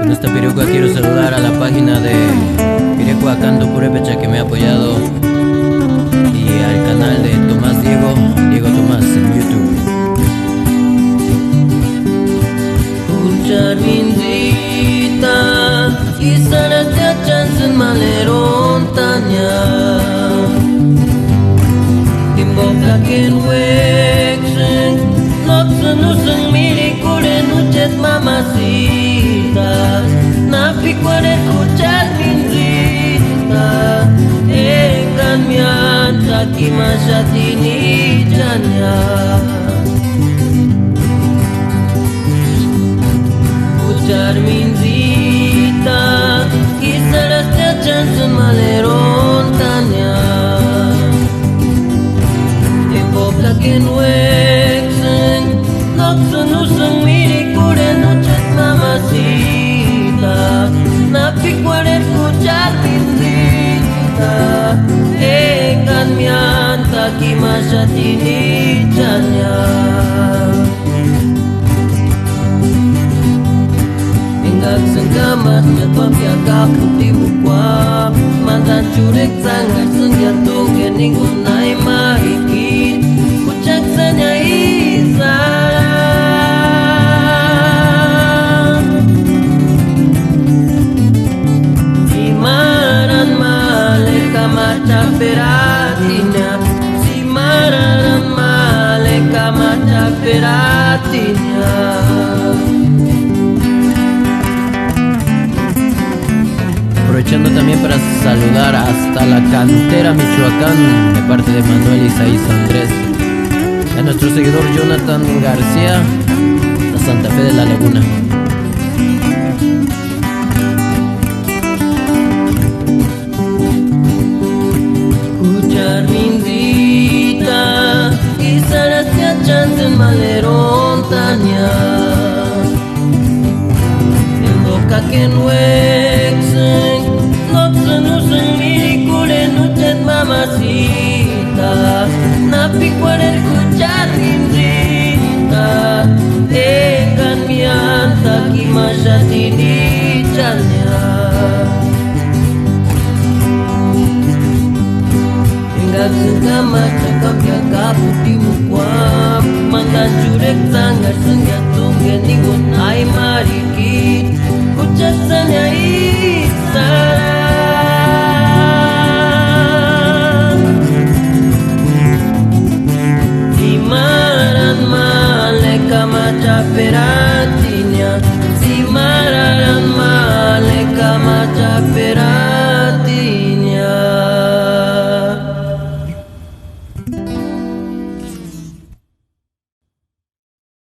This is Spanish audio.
En esta piruca quiero saludar a la página de Pirecua Canto Purépecha que me ha apoyado, y al canal de Tomás Diego Tomás en YouTube. Charminzita Isara te chansen maleron tanya Timboka ken weksen Noksen useng milikure nuchet mamacita Napi kuaret ku charminzita Engkan mian taki masyatini janya Charminzita Quizás te chansen maleron tanya Época que no exen Noxen useng mirikure nuchet mamacita Napi kuaret ku charminzita Engkan mian taki masyatini janya Senggamat nyatwam yagak di mukwa Mantan curek sangat senjatuh kening unai marikit Kucak sanya isa Simaran maleka maca peratinya Simaran maleka maca peratinya Aprovechando también para saludar hasta la Cantera, Michoacán, de parte de Manuel Isaías Andrés, a nuestro seguidor Jonathan García, a Santa Fe de la Laguna. Charminzita Isara te chansen maleron tanya En boca que no exen Noksen useng mirikure nuchet mamacita Napi kuaret ku charminzita Engkan mian taki masyatini janya Enggak senggamat cakap yagak di mukwa Mantan curek sangat senjatuh kening unai mari